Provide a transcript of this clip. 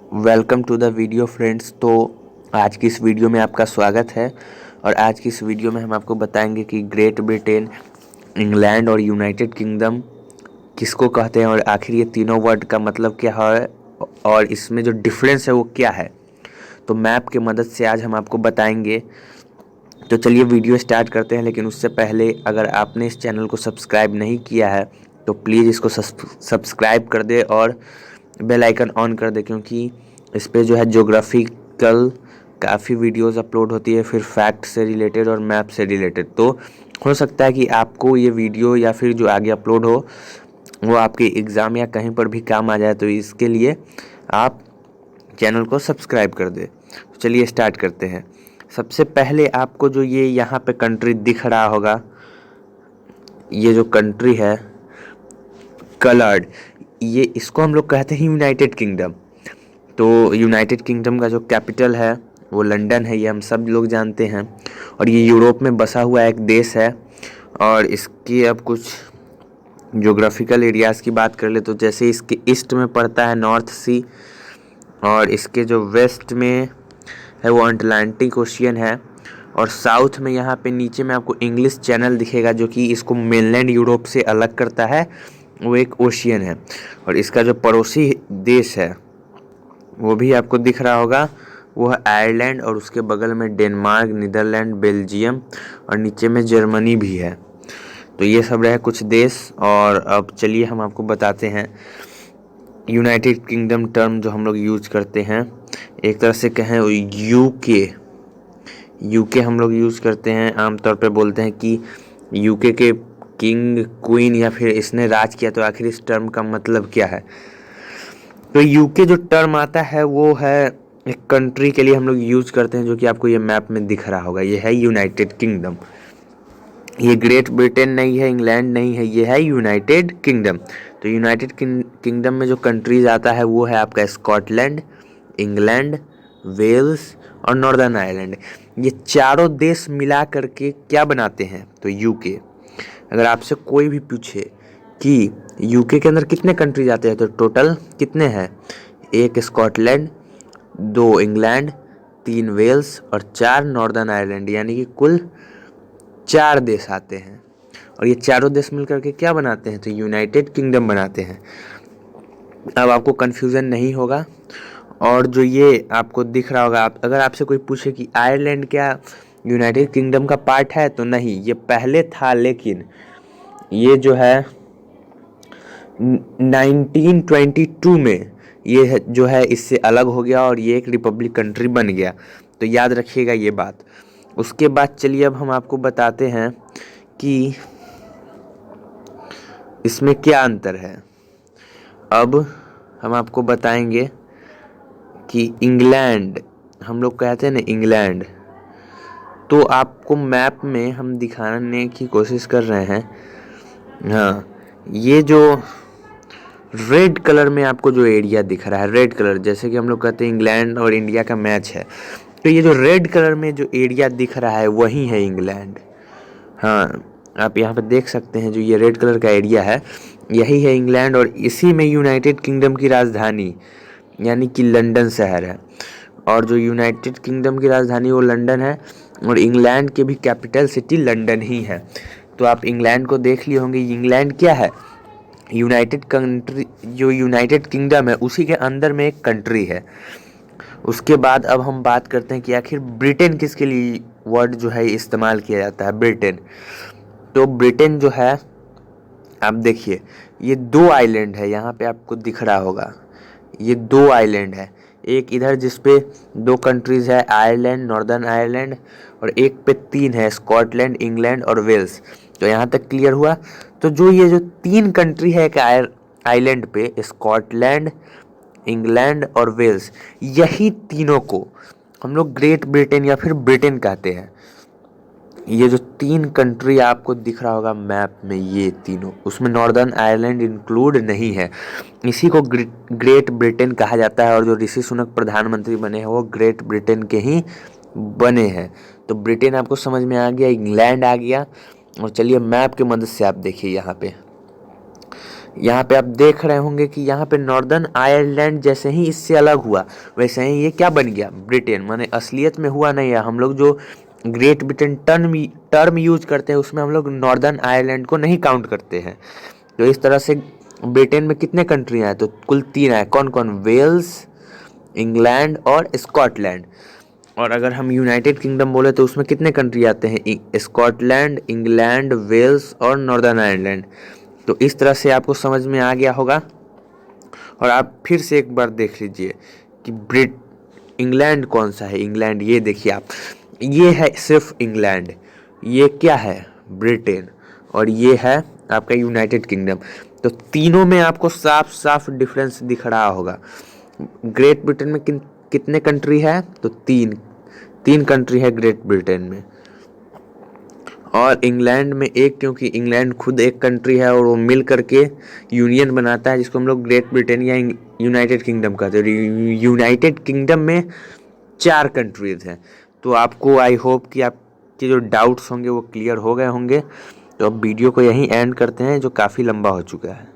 Welcome to the video friends. तो आज की इस वीडियो में आपका स्वागत है। और आज की इस वीडियो में हम आपको बताएंगे कि ग्रेट ब्रिटेन, इंग्लैंड और यूनाइटेड किंगडम किसको कहते हैं और आखिर ये तीनों वर्ड का मतलब क्या है और इसमें जो डिफरेंस है वो क्या है। तो मैप की मदद से आज हम आपको बताएंगे। तो चलिए वीडियो स्टार्ट करते हैं, लेकिन उससे पहले अगर आपने इस चैनल को सब्सक्राइब नहीं किया है तो प्लीज़ इसको सब्सक्राइब कर दे और बेल आइकन ऑन कर दे, क्योंकि इस पे जो है ज्योग्राफिकल काफ़ी वीडियोस अपलोड होती है, फिर फैक्ट से रिलेटेड और मैप से रिलेटेड। तो हो सकता है कि आपको ये वीडियो या फिर जो आगे अपलोड हो वो आपके एग्ज़ाम या कहीं पर भी काम आ जाए, तो इसके लिए आप चैनल को सब्सक्राइब कर दे। तो चलिए स्टार्ट करते हैं। सबसे पहले आपको जो ये यहाँ पे कंट्री दिख रहा होगा, ये जो कंट्री है कलर्ड, ये इसको हम लोग कहते हैं यूनाइटेड किंगडम। तो यूनाइटेड किंगडम का जो कैपिटल है वो लंदन है, ये हम सब लोग जानते हैं। और ये यूरोप में बसा हुआ एक देश है। और इसकी अब कुछ ज्योग्राफिकल एरियाज़ की बात कर ले तो जैसे इसके ईस्ट में पड़ता है नॉर्थ सी, और इसके जो वेस्ट में है वो अटलांटिक ओशियन है। और साउथ में यहाँ पे नीचे में आपको इंग्लिश चैनल दिखेगा, जो कि इसको मेनलैंड यूरोप से अलग करता है, वो एक ओशियन है। और इसका जो पड़ोसी देश है वो भी आपको दिख रहा होगा, वो है आयरलैंड। और उसके बगल में डेनमार्क, नीदरलैंड, बेल्जियम और नीचे में जर्मनी भी है। तो ये सब रहे कुछ देश। और अब चलिए हम आपको बताते हैं यूनाइटेड किंगडम टर्म जो हम लोग यूज करते हैं, एक तरह से कहें यूके हम लोग यूज़ करते हैं। आमतौर पे बोलते हैं कि यूके के किंग, क्वीन या फिर इसने राज किया। तो आखिर इस टर्म का मतलब क्या है? तो यूके जो टर्म आता है वो है एक कंट्री के लिए हम लोग यूज करते हैं, जो कि आपको ये मैप में दिख रहा होगा, ये है यूनाइटेड किंगडम। ये ग्रेट ब्रिटेन नहीं है, इंग्लैंड नहीं है, ये है यूनाइटेड किंगडम। तो यूनाइटेड किंगडम में जो कंट्रीज आता है वो है आपका स्कॉटलैंड, इंग्लैंड, वेल्स और नॉर्दर्न आयरलैंड। ये चारों देश मिला करके क्या बनाते हैं? तो यूके। अगर आपसे कोई भी पूछे कि यूके के अंदर कितने कंट्रीज आते हैं, तो टोटल कितने हैं? 1 स्कॉटलैंड, 2 इंग्लैंड, 3 वेल्स और 4 नॉर्दर्न आयरलैंड, यानी कि कुल 4 देश आते हैं। और ये चारों देश मिलकर के क्या बनाते हैं? तो यूनाइटेड किंगडम बनाते हैं। अब आपको कन्फ्यूज़न नहीं होगा। और जो ये आपको दिख रहा होगा, आप अगर आपसे कोई पूछे कि आयरलैंड क्या यूनाइटेड किंगडम का पार्ट है, तो नहीं, ये पहले था, लेकिन ये जो है 1922 में ये जो है इससे अलग हो गया और ये एक रिपब्लिक कंट्री बन गया। तो याद रखिएगा ये बात। उसके बाद चलिए अब हम आपको बताते हैं कि इसमें क्या अंतर है। अब हम आपको बताएंगे कि इंग्लैंड, हम लोग कहते हैं ना इंग्लैंड, तो आपको मैप में हम दिखाने की कोशिश कर रहे हैं। हाँ, ये जो रेड कलर में आपको जो एरिया दिख रहा है, रेड कलर, जैसे कि हम लोग कहते हैं इंग्लैंड और इंडिया का मैच है, तो ये जो रेड कलर में जो एरिया दिख रहा है वही है इंग्लैंड। हाँ, आप यहाँ पे देख सकते हैं जो ये रेड कलर का एरिया है यही है इंग्लैंड। और इसी में यूनाइटेड किंगडम की राजधानी यानी कि लंदन शहर है। और जो यूनाइटेड किंगडम की राजधानी वो लंदन है, और इंग्लैंड के भी कैपिटल सिटी लंदन ही है। तो आप इंग्लैंड को देख लिए होंगे। इंग्लैंड क्या है? यूनाइटेड कंट्री, जो यूनाइटेड किंगडम है उसी के अंदर में एक कंट्री है। उसके बाद अब हम बात करते हैं कि आखिर ब्रिटेन किसके लिए वर्ड जो है इस्तेमाल किया जाता है, ब्रिटेन। तो ब्रिटेन जो है, आप देखिए ये 2 आइलैंड है, यहाँ पे आपको दिख रहा होगा, ये 2 आइलैंड है। एक इधर जिसपे 2 कंट्रीज है, आयरलैंड, नॉर्दर्न आयरलैंड, और एक पे 3 है, स्कॉटलैंड, इंग्लैंड और वेल्स। तो यहाँ तक क्लियर हुआ। तो जो ये जो 3 कंट्री है एक आइलैंड पे, स्कॉटलैंड, इंग्लैंड और वेल्स, यही तीनों को हम लोग ग्रेट ब्रिटेन या फिर ब्रिटेन कहते हैं। ये जो 3 कंट्री आपको दिख रहा होगा मैप में, ये तीनों, उसमें नॉर्दर्न आयरलैंड इंक्लूड नहीं है। इसी को ग्रेट ब्रिटेन कहा जाता है। और जो ऋषि सुनक प्रधानमंत्री बने हैं वो ग्रेट ब्रिटेन के ही बने हैं। तो ब्रिटेन आपको समझ में आ गया, इंग्लैंड आ गया। और चलिए मैप की मदद से आप देखिए यहाँ पे, यहाँ पे आप देख रहे होंगे कि यहाँ पे नॉर्दर्न आयरलैंड जैसे ही इससे अलग हुआ वैसे ही ये क्या बन गया, ब्रिटेन। माने असलियत में हुआ नहीं है। हम लोग जो ग्रेट ब्रिटेन टर्म यूज करते हैं उसमें हम लोग नॉर्दर्न आयरलैंड को नहीं काउंट करते हैं। तो इस तरह से ब्रिटेन में कितने कंट्री आए, तो कुल 3 आए। कौन कौन? वेल्स, इंग्लैंड और स्कॉटलैंड। और अगर हम यूनाइटेड किंगडम बोले तो उसमें कितने कंट्री आते हैं? स्कॉटलैंड, इंग्लैंड, वेल्स और नॉर्दर्न आयरलैंड। तो इस तरह से आपको समझ में आ गया होगा। और आप फिर से एक बार देख लीजिए कि इंग्लैंड कौन सा है। इंग्लैंड, ये देखिए आप, ये है सिर्फ इंग्लैंड। ये क्या है? ब्रिटेन। और ये है आपका यूनाइटेड किंगडम। तो तीनों में आपको साफ साफ डिफरेंस दिख रहा होगा। ग्रेट ब्रिटेन में कितने कंट्री है? तो तीन कंट्री है ग्रेट ब्रिटेन में। और इंग्लैंड में एक, क्योंकि इंग्लैंड खुद एक कंट्री है और वो मिल करके यूनियन बनाता है जिसको हम लोग ग्रेट ब्रिटेन या यूनाइटेड किंगडम कहते हैं। यूनाइटेड किंगडम में 4 कंट्रीज हैं। तो आपको, आई होप कि आपके जो डाउट्स होंगे वो क्लियर हो गए होंगे। तो अब वीडियो को यहीं एंड करते हैं, जो काफ़ी लंबा हो चुका है।